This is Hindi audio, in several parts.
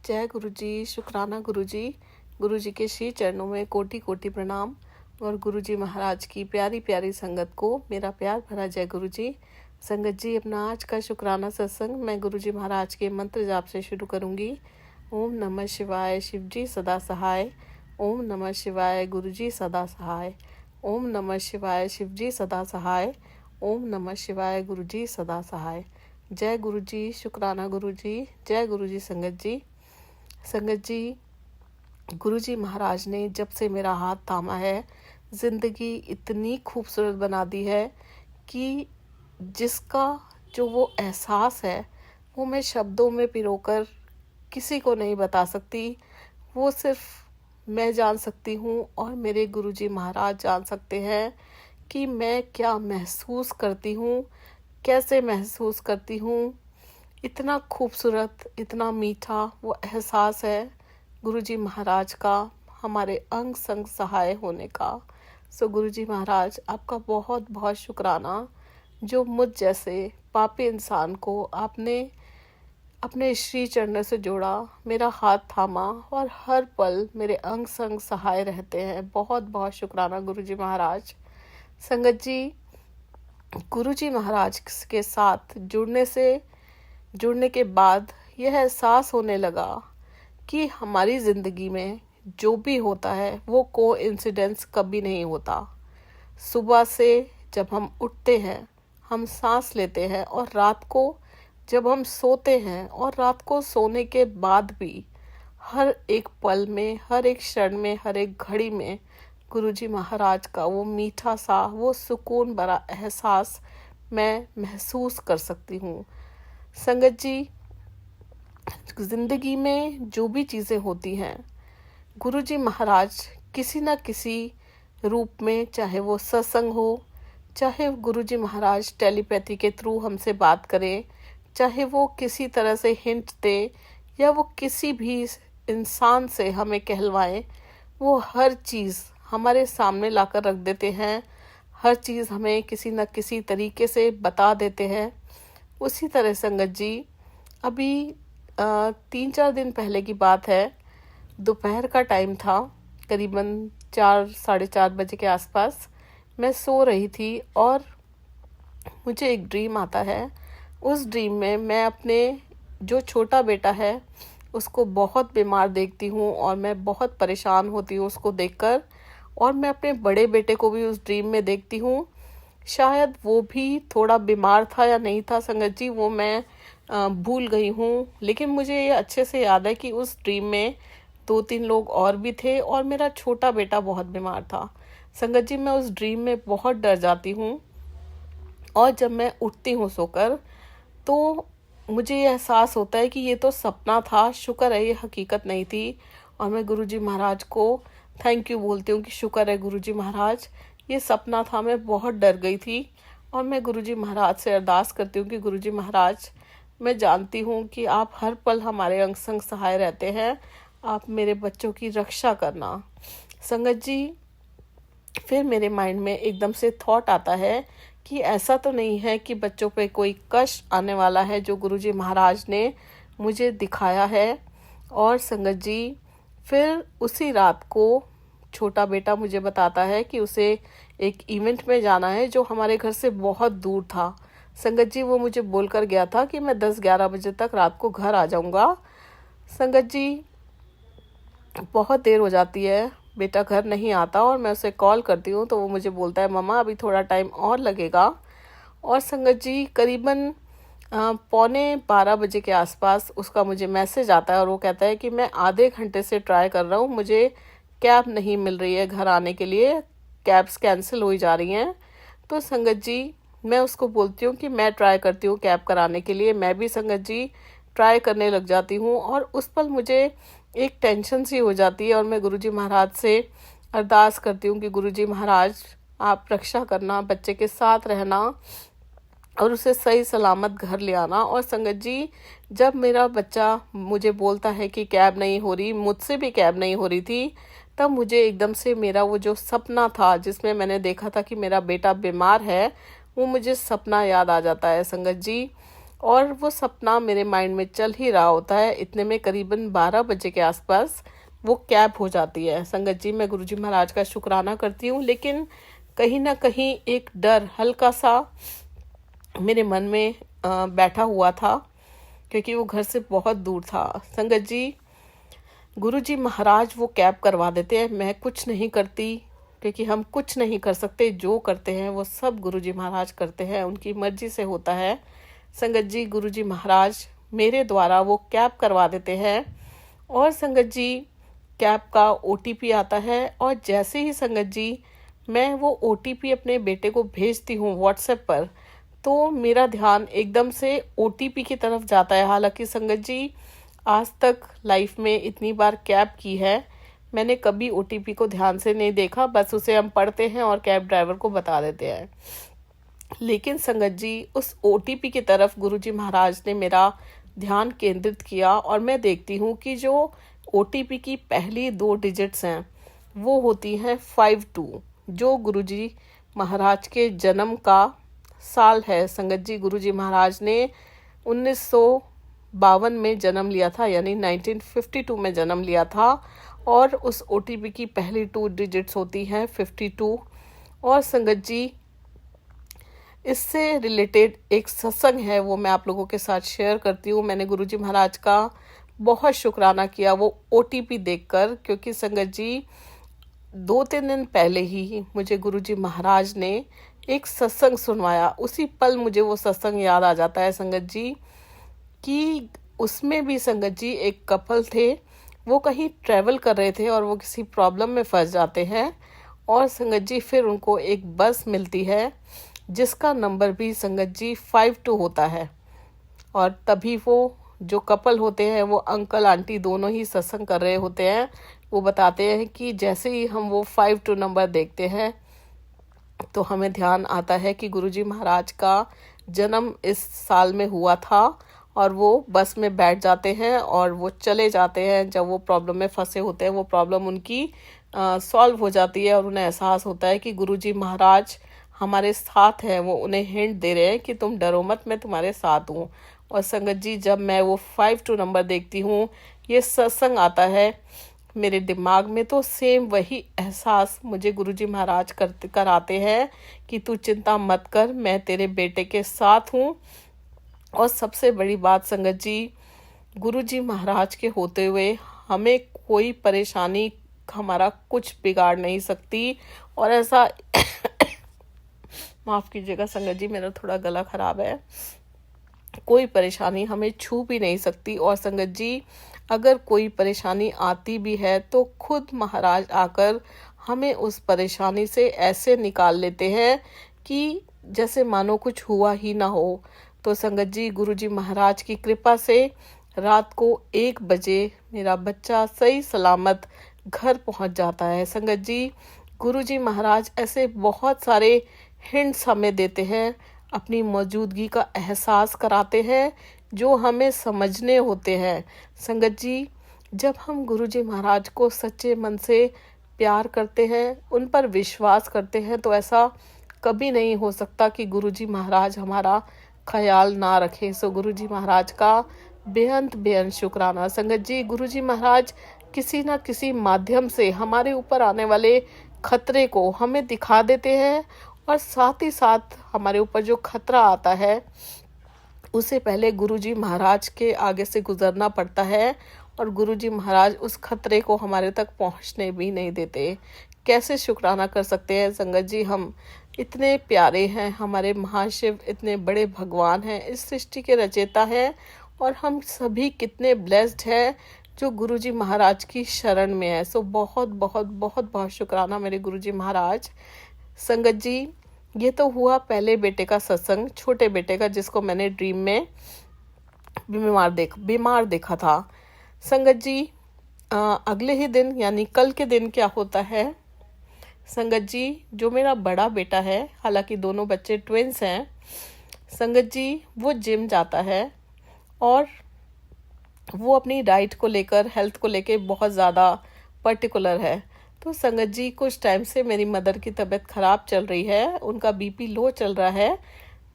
जय गुरु जी, शुक्राना गुरु जी। गुरु जी के श्री चरणों में कोटि कोटि प्रणाम और गुरु जी महाराज की प्यारी प्यारी संगत को मेरा प्यार भरा जय गुरु जी। संगत जी, अपना आज का शुक्राना सत्संग मैं गुरु जी महाराज के मंत्र जाप से शुरू करूंगी। ओम नमः शिवाय, शिव जी सदा सहाय। ओम नमः शिवाय, गुरु जी सदा सहाय। ओम नमः शिवाय, शिव जी सदा सहाय। ओम नमः शिवाय, गुरु जी सदा सहाय। जय गुरु जी, शुक्राना गुरु जी। जय गुरु जी। संगत जी, गुरु जी महाराज ने जब से मेरा हाथ थामा है, ज़िंदगी इतनी खूबसूरत बना दी है कि जिसका जो वो एहसास है वो मैं शब्दों में पिरोकर किसी को नहीं बता सकती। वो सिर्फ मैं जान सकती हूँ और मेरे गुरु जी महाराज जान सकते हैं कि मैं क्या महसूस करती हूँ, कैसे महसूस करती हूँ। इतना खूबसूरत, इतना मीठा वो एहसास है गुरु जी महाराज का, हमारे अंग संग सहाय होने का। सो गुरु जी महाराज, आपका बहुत बहुत शुक्राना जो मुझ जैसे पापी इंसान को आपने अपने श्री चरणों से जोड़ा, मेरा हाथ थामा और हर पल मेरे अंग संग सहाय रहते हैं। बहुत बहुत शुक्राना गुरु जी महाराज। संगत जी, गुरु जी महाराज के साथ जुड़ने के बाद यह एहसास होने लगा कि हमारी ज़िंदगी में जो भी होता है वो कोइंसिडेंस कभी नहीं होता। सुबह से जब हम उठते हैं, हम सांस लेते हैं और रात को जब हम सोते हैं और रात को सोने के बाद भी हर एक पल में, हर एक क्षण में, हर एक घड़ी में गुरु जी महाराज का वो मीठा सा, वो सुकून भरा एहसास मैं महसूस कर सकती हूँ। संगत जी, ज़िंदगी में जो भी चीज़ें होती हैं, गुरु जी महाराज किसी न किसी रूप में, चाहे वो सत्संग हो, चाहे गुरु जी महाराज टेलीपैथी के थ्रू हमसे बात करें, चाहे वो किसी तरह से हिंट दे या वो किसी भी इंसान से हमें कहलवाएं, वो हर चीज़ हमारे सामने लाकर रख देते हैं। हर चीज़ हमें किसी न किसी तरीके से बता देते हैं। उसी तरह संगत जी, अभी 3-4 दिन पहले की बात है, दोपहर का टाइम था, करीबन 4-4:30 बजे के आसपास मैं सो रही थी और मुझे एक ड्रीम आता है। उस ड्रीम में मैं अपने जो छोटा बेटा है उसको बहुत बीमार देखती हूँ और मैं बहुत परेशान होती हूँ उसको देखकर, और मैं अपने बड़े बेटे को भी उस ड्रीम में देखती हूँ। शायद वो भी थोड़ा बीमार था या नहीं था संगत जी, वो मैं भूल गई हूँ, लेकिन मुझे ये अच्छे से याद है कि उस ड्रीम में 2-3 लोग और भी थे और मेरा छोटा बेटा बहुत बीमार था। संगत जी, मैं उस ड्रीम में बहुत डर जाती हूँ और जब मैं उठती हूँ सोकर तो मुझे ये एहसास होता है कि ये तो सपना था, शुक्र है ये हकीकत नहीं थी। और मैं गुरु जी महाराज को थैंक यू बोलती हूँ कि शुक्र है गुरु जी महाराज, ये सपना था, मैं बहुत डर गई थी। और मैं गुरु जी महाराज से अरदास करती हूँ कि गुरु जी महाराज, मैं जानती हूँ कि आप हर पल हमारे अंग संग सहाय रहते हैं, आप मेरे बच्चों की रक्षा करना। संगत जी, फिर मेरे माइंड में एकदम से थॉट आता है कि ऐसा तो नहीं है कि बच्चों पे कोई कष्ट आने वाला है जो गुरु जी महाराज ने मुझे दिखाया है। और संगत जी, फिर उसी रात को छोटा बेटा मुझे बताता है कि उसे एक इवेंट में जाना है जो हमारे घर से बहुत दूर था। संगत जी, वो मुझे बोलकर गया था कि मैं 10-11 बजे तक रात को घर आ जाऊंगा। संगत जी, बहुत देर हो जाती है, बेटा घर नहीं आता और मैं उसे कॉल करती हूँ तो वो मुझे बोलता है मम्मा अभी थोड़ा टाइम और लगेगा। और संगत जी, करीबन 11:45 बजे के आसपास उसका मुझे मैसेज आता है और वो कहता है कि मैं आधे घंटे से ट्राई कर रहा हूँ, मुझे कैब नहीं मिल रही है घर आने के लिए, कैब्स कैंसिल हो जा रही हैं। तो संगत जी, मैं उसको बोलती हूँ कि मैं ट्राई करती हूँ कैब कराने के लिए। मैं भी संगत जी ट्राई करने लग जाती हूँ और उस पल मुझे एक टेंशन सी हो जाती है और मैं गुरु जी महाराज से अरदास करती हूँ कि गुरु जी महाराज, आप रक्षा करना, बच्चे के साथ रहना और उसे सही सलामत घर ले आना। और संगत जी, जब मेरा बच्चा मुझे बोलता है कि कैब नहीं हो रही, मुझसे भी कैब नहीं हो रही थी, तब मुझे एकदम से मेरा वो जो सपना था जिसमें मैंने देखा था कि मेरा बेटा बीमार है, वो मुझे सपना याद आ जाता है संगत जी। और वो सपना मेरे माइंड में चल ही रहा होता है। इतने में करीबन 12 बजे के आसपास वो कैब हो जाती है। संगत जी, मैं गुरुजी महाराज का शुक्राना करती हूँ, लेकिन कहीं ना कहीं एक डर हल्का सा मेरे मन में बैठा हुआ था, क्योंकि वो घर से बहुत दूर था। संगत जी, गुरुजी महाराज वो कैब करवा देते हैं, मैं कुछ नहीं करती, क्योंकि हम कुछ नहीं कर सकते। जो करते हैं वो सब गुरुजी महाराज करते हैं, उनकी मर्जी से होता है। संगत जी, गुरुजी महाराज मेरे द्वारा वो कैब करवा देते हैं, और संगत जी कैब का OTP आता है, और जैसे ही संगत जी मैं वो OTP अपने बेटे को भेजती हूँ व्हाट्सएप पर, तो मेरा ध्यान एकदम से OTP की तरफ जाता है। हालांकि संगत जी आज तक लाइफ में इतनी बार कैब की है, मैंने कभी OTP को ध्यान से नहीं देखा, बस उसे हम पढ़ते हैं और कैब ड्राइवर को बता देते हैं। लेकिन संगत जी उस OTP की तरफ गुरुजी महाराज ने मेरा ध्यान केंद्रित किया, और मैं देखती हूँ कि जो OTP की पहली 2 डिजिट्स हैं वो होती हैं 52, जो गुरुजी महाराज के जन्म का साल है। संगत जी, गुरुजी महाराज ने 1952 में जन्म लिया था, यानी 1952 में जन्म लिया था, और उस OTP की पहली 2 डिजिट्स होती हैं 52। और संगत जी, इससे रिलेटेड एक सत्संग है, वो मैं आप लोगों के साथ शेयर करती हूँ। मैंने गुरुजी महाराज का बहुत शुक्राना किया वो OTP देखकर, क्योंकि संगत जी 2-3 दिन पहले ही मुझे गुरुजी महाराज ने एक सत्संग सुनवाया। उसी पल मुझे वो सत्संग याद आ जाता है संगत जी, कि उसमें भी संगत जी एक कपल थे, वो कहीं ट्रैवल कर रहे थे और वो किसी प्रॉब्लम में फंस जाते हैं, और संगत जी फिर उनको एक बस मिलती है जिसका नंबर भी संगत जी 52 होता है। और तभी वो जो कपल होते हैं, वो अंकल आंटी दोनों ही सत्संग कर रहे होते हैं। वो बताते हैं कि जैसे ही हम वो 52 नंबर देखते हैं तो हमें ध्यान आता है कि गुरुजी महाराज का जन्म इस साल में हुआ था, और वो बस में बैठ जाते हैं और वो चले जाते हैं। जब वो प्रॉब्लम में फंसे होते हैं, वो प्रॉब्लम उनकी सॉल्व हो जाती है, और उन्हें एहसास होता है कि गुरुजी महाराज हमारे साथ हैं। वो उन्हें हिंट दे रहे हैं कि तुम डरो मत, मैं तुम्हारे साथ हूँ। और संगत जी, जब मैं वो 52 नंबर देखती हूँ, ये सत्संग आता है मेरे दिमाग में, तो सेम वही एहसास मुझे गुरुजी महाराज कराते हैं कि तू चिंता मत कर, मैं तेरे बेटे के साथ हूँ। और सबसे बड़ी बात संगत जी, गुरुजी महाराज के होते हुए हमें कोई परेशानी हमारा कुछ बिगाड़ नहीं सकती। और ऐसा माफ़ कीजिएगा संगत जी, मेरा थोड़ा गला खराब है। कोई परेशानी हमें छू भी नहीं सकती। और संगत जी, अगर कोई परेशानी आती भी है तो खुद महाराज आकर हमें उस परेशानी से ऐसे निकाल लेते हैं कि जैसे मानो कुछ हुआ ही ना हो। तो संगत जी, गुरुजी महाराज की कृपा से रात को 1 बजे मेरा बच्चा सही सलामत घर पहुंच जाता है। संगत जी, गुरुजी महाराज ऐसे बहुत सारे हिंट्स हमें देते हैं, अपनी मौजूदगी का एहसास कराते हैं, जो हमें समझने होते हैं। संगत जी, जब हम गुरुजी महाराज को सच्चे मन से प्यार करते हैं, उन पर विश्वास करते हैं, तो ऐसा कभी नहीं हो सकता कि गुरुजी महाराज हमारा ख्याल ना रखें। सो गुरुजी महाराज का बेअंत शुक्राना। संगत जी, गुरुजी महाराज किसी न किसी माध्यम से हमारे ऊपर आने वाले खतरे को हमें दिखा देते हैं, और साथ ही साथ हमारे ऊपर जो खतरा आता है उसे पहले गुरुजी महाराज के आगे से गुजरना पड़ता है, और गुरुजी महाराज उस खतरे को हमारे तक पहुंचने भी नहीं देते। कैसे शुक्राना कर सकते हैं संगत जी, हम इतने प्यारे हैं, हमारे महाशिव इतने बड़े भगवान हैं, इस सृष्टि के रचयिता हैं, और हम सभी कितने ब्लेस्ड हैं जो गुरुजी महाराज की शरण में है। सो बहुत बहुत बहुत बहुत शुक्राना मेरे गुरुजी महाराज। संगत जी, ये तो हुआ पहले बेटे का सत्संग, छोटे बेटे का, जिसको मैंने ड्रीम में बीमार देखा था। संगत जी, अगले ही दिन यानी कल के दिन क्या होता है संगत जी, जो मेरा बड़ा बेटा है, हालांकि दोनों बच्चे ट्विंस हैं, संगत जी वो जिम जाता है, और वो अपनी डाइट को लेकर, हेल्थ को लेकर बहुत ज़्यादा पर्टिकुलर है। तो संगत जी, कुछ टाइम से मेरी मदर की तबीयत ख़राब चल रही है, उनका BP लो चल रहा है।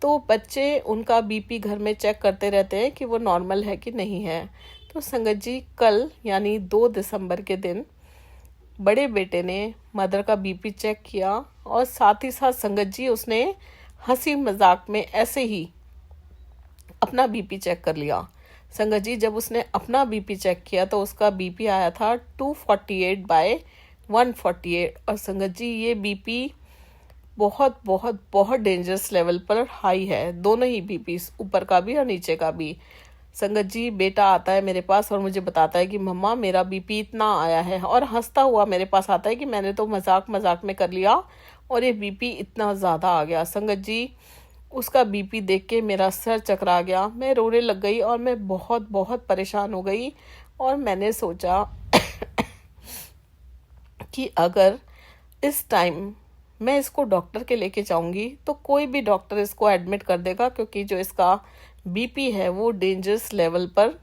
तो बच्चे उनका बीपी घर में चेक करते रहते हैं कि वो नॉर्मल है कि नहीं है। तो संगत जी, कल यानी 2 दिसंबर के दिन बड़े बेटे ने मदर का बीपी चेक किया, और साथ ही साथ संगत जी उसने हंसी मजाक में ऐसे ही अपना बीपी चेक कर लिया। संगत जी, जब उसने अपना बीपी चेक किया तो उसका बीपी आया था 248/148। और संगत जी, ये बीपी बहुत बहुत बहुत डेंजरस लेवल पर हाई है, दोनों ही बीपी, ऊपर का भी और नीचे का भी। संगत जी, बेटा आता है मेरे पास और मुझे बताता है कि मम्मा मेरा बीपी इतना आया है, और हंसता हुआ मेरे पास आता है कि मैंने तो मजाक मजाक में कर लिया और ये बीपी इतना ज़्यादा आ गया। संगत जी, उसका बीपी देख के मेरा सर चकरा गया, मैं रोने लग गई और मैं बहुत बहुत परेशान हो गई। और मैंने सोचा कि अगर इस टाइम मैं इसको डॉक्टर के लेके जाऊंगी तो कोई भी डॉक्टर इसको एडमिट कर देगा, क्योंकि जो इसका बीपी है वो डेंजरस लेवल पर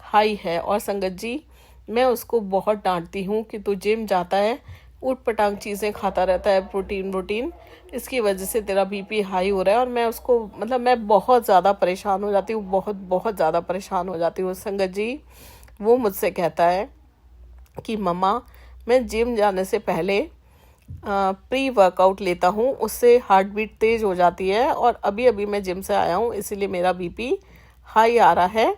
हाई है। और संगत जी, मैं उसको बहुत डांटती हूँ कि तू जिम जाता है, ऊट पटांग चीज़ें खाता रहता है, प्रोटीन, इसकी वजह से तेरा बीपी हाई हो रहा है। और मैं उसको मैं बहुत ज़्यादा परेशान हो जाती हूँ, बहुत बहुत ज़्यादा परेशान हो जाती हूँ। संगत जी, वो मुझसे कहता है कि मम्मा, मैं जिम जाने से पहले प्री वर्कआउट लेता हूँ, उससे हार्ट बीट तेज़ हो जाती है, और अभी अभी मैं जिम से आया हूँ इसीलिए मेरा बीपी हाई आ रहा है,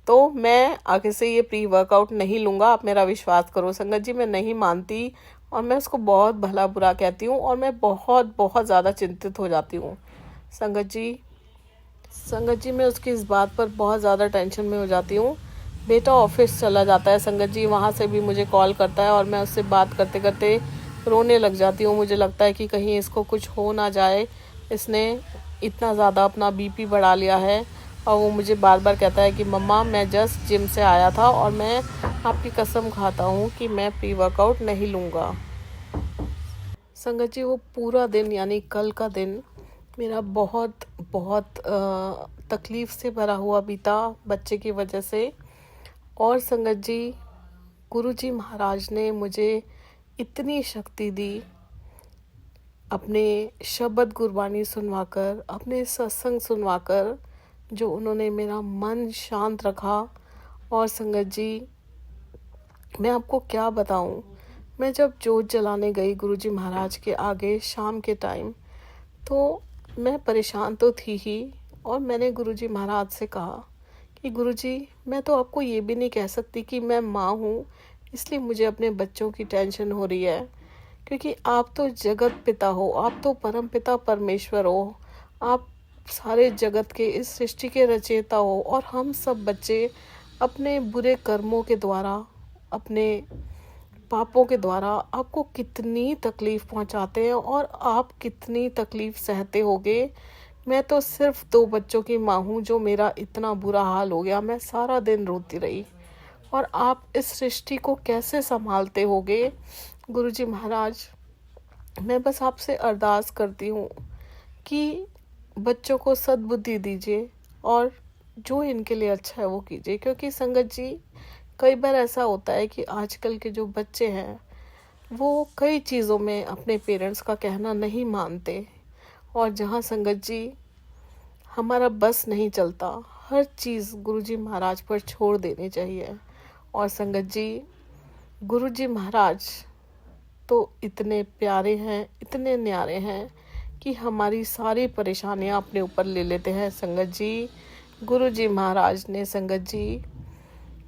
तो मैं आगे से ये प्री वर्कआउट नहीं लूँगा, आप मेरा विश्वास करो। संगत जी, मैं नहीं मानती और मैं उसको बहुत भला बुरा कहती हूँ, और मैं बहुत बहुत ज़्यादा चिंतित हो जाती हूँ। संगत जी, मैं उसकी इस बात पर बहुत ज़्यादा टेंशन में हो जाती हूँ। बेटा ऑफिस चला जाता है संगत जी, वहाँ से भी मुझे कॉल करता है और मैं उससे बात करते करते रोने लग जाती हूँ। मुझे लगता है कि कहीं इसको कुछ हो ना जाए, इसने इतना ज़्यादा अपना बीपी बढ़ा लिया है। और वो मुझे बार बार कहता है कि मम्मा, मैं जस्ट जिम से आया था और मैं आपकी कसम खाता हूँ कि मैं प्री वर्कआउट नहीं लूँगा। संगत जी, वो पूरा दिन यानी कल का दिन मेरा बहुत बहुत तकलीफ़ से भरा हुआ बीता बच्चे की वजह से। और संगत जी, गुरुजी महाराज ने मुझे इतनी शक्ति दी, अपने शब्द गुरबानी सुनवाकर, अपने सत्संग सुनवाकर, जो उन्होंने मेरा मन शांत रखा। और संगत जी, मैं आपको क्या बताऊं, मैं जब जोत जलाने गई गुरुजी महाराज के आगे शाम के टाइम, तो मैं परेशान तो थी ही, और मैंने गुरुजी महाराज से कहा कि गुरुजी, मैं तो आपको ये भी नहीं कह सकती कि मैं माँ हूँ, इसलिए मुझे अपने बच्चों की टेंशन हो रही है, क्योंकि आप तो जगत पिता हो, आप तो परम पिता परमेश्वर हो, आप सारे जगत के, इस सृष्टि के रचयिता हो, और हम सब बच्चे अपने बुरे कर्मों के द्वारा, अपने पापों के द्वारा आपको कितनी तकलीफ़ पहुंचाते हैं, और आप कितनी तकलीफ़ सहते होगे। मैं तो सिर्फ 2 बच्चों की माँ हूँ, जो मेरा इतना बुरा हाल हो गया, मैं सारा दिन रोती रही, और आप इस सृष्टि को कैसे संभालते होगे। गुरुजी महाराज, मैं बस आपसे अरदास करती हूँ कि बच्चों को सद्बुद्धि दीजिए, और जो इनके लिए अच्छा है वो कीजिए। क्योंकि संगत जी, कई बार ऐसा होता है कि आजकल के जो बच्चे हैं वो कई चीज़ों में अपने पेरेंट्स का कहना नहीं मानते, और जहाँ संगत जी हमारा बस नहीं चलता, हर चीज़ गुरुजी महाराज पर छोड़ देनी चाहिए। और संगत जी, गुरुजी महाराज तो इतने प्यारे हैं, इतने न्यारे हैं कि हमारी सारी परेशानियां अपने ऊपर ले लेते हैं। संगत जी, गुरुजी महाराज ने, संगत जी,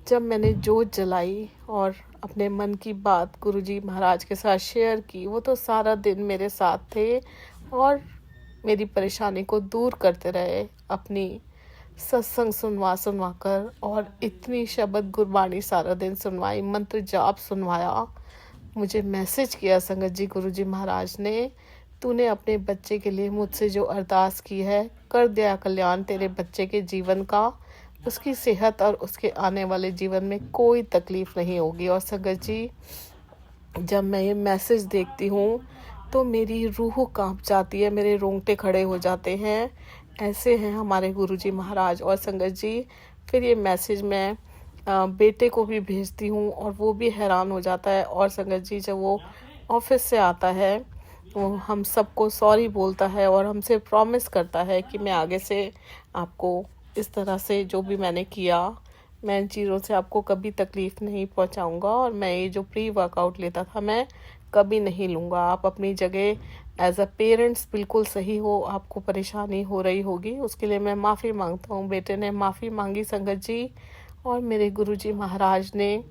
जब मैंने जोत जलाई और अपने मन की बात गुरुजी महाराज के साथ शेयर की, वो तो सारा दिन मेरे साथ थे और मेरी परेशानी को दूर करते रहे, अपनी सत्संग सुनवा कर, और इतनी शब्द गुरबानी सारा दिन सुनवाई, मंत्र जाप सुनवाया। मुझे मैसेज किया संगत जी गुरुजी महाराज ने, तूने अपने बच्चे के लिए मुझसे जो अरदास की है, कर दिया कल्याण तेरे बच्चे के जीवन का, उसकी सेहत और उसके आने वाले जीवन में कोई तकलीफ नहीं होगी। और संगत जी, जब मैं ये मैसेज देखती हूँ तो मेरी रूह कांप जाती है, मेरे रोंगटे खड़े हो जाते हैं। ऐसे हैं हमारे गुरुजी महाराज। और संगत जी, फिर ये मैसेज मैं बेटे को भी भेजती हूँ और वो भी हैरान हो जाता है। और संगत जी, जब वो ऑफिस से आता है वो हम सबको सॉरी बोलता है और हमसे प्रॉमिस करता है कि मैं आगे से आपको इस तरह से जो भी मैंने किया, मैं इन चीज़ों से आपको कभी तकलीफ़ नहीं पहुंचाऊंगा और मैं ये जो प्री वर्कआउट लेता था मैं कभी नहीं लूँगा। आप अपनी जगह एज अ पेरेंट्स बिल्कुल सही हो, आपको परेशानी हो रही होगी उसके लिए मैं माफ़ी मांगता हूँ। बेटे ने माफ़ी मांगी संगत जी, और मेरे गुरुजी महाराज ने।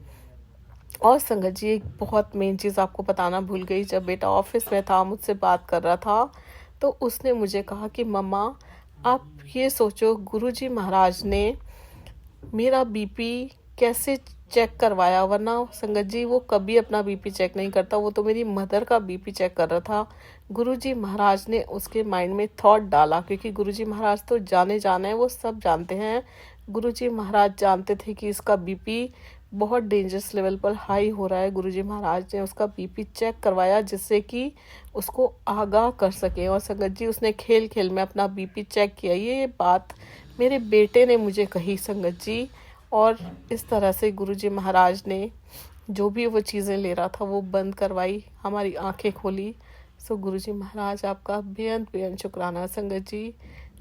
और संगत जी एक बहुत मेन चीज़ आपको बताना भूल गई, जब बेटा ऑफिस में था मुझसे बात कर रहा था तो उसने मुझे कहा कि मम्मा आप ये सोचो गुरुजी महाराज ने मेरा बीपी कैसे चेक करवाया, वरना संगत जी वो कभी अपना बीपी चेक नहीं करता, वो तो मेरी मदर का बीपी चेक कर रहा था। गुरुजी महाराज ने उसके माइंड में थॉट डाला, क्योंकि गुरुजी महाराज तो जाने हैं, वो सब जानते हैं। गुरुजी महाराज जानते थे कि इसका बीपी बहुत डेंजरस लेवल पर हाई हो रहा है। गुरुजी महाराज ने उसका बीपी चेक करवाया जिससे कि उसको आगाह कर सके। और संगत जी उसने खेल खेल में अपना बीपी चेक किया। ये बात मेरे बेटे ने मुझे कही संगत जी, और इस तरह से गुरुजी महाराज ने जो भी वो चीज़ें ले रहा था वो बंद करवाई, हमारी आंखें खोली। सो गुरुजी महाराज आपका बेअंत बेअंत शुक्राना संगत जी।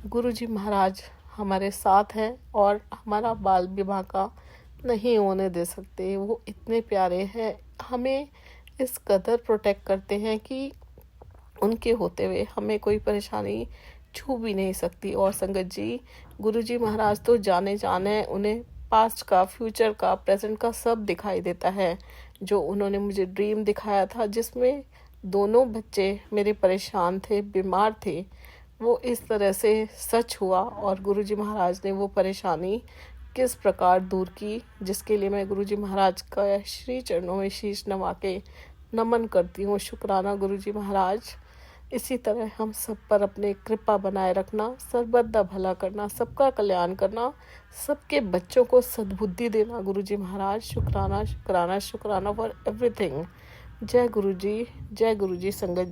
गुरुजी महाराज हमारे साथ हैं और हमारा बाल विवाह का नहीं होने दे सकते। वो इतने प्यारे हैं, हमें इस कदर प्रोटेक्ट करते हैं कि उनके होते हुए हमें कोई परेशानी छू भी नहीं सकती। और संगत जी गुरुजी महाराज तो जाने हैं, उन्हें पास्ट का, फ्यूचर का, प्रेजेंट का सब दिखाई देता है। जो उन्होंने मुझे ड्रीम दिखाया था जिसमें दोनों बच्चे मेरे परेशान थे, बीमार थे, वो इस तरह से सच हुआ। और गुरुजी महाराज ने वो परेशानी किस प्रकार दूर की, जिसके लिए मैं गुरुजी महाराज का श्री चरणों में शीश नवा के नमन करती हूँ। शुक्राना गुरुजी महाराज। इसी तरह हम सब पर अपने कृपा बनाए रखना, सर्वदा भला करना, सबका कल्याण करना, सबके बच्चों को सद्बुद्धि देना गुरुजी महाराज। शुक्राना शुक्राना शुक्राना फॉर एवरीथिंग। जय गुरुजी, जय गुरुजी संगत जी।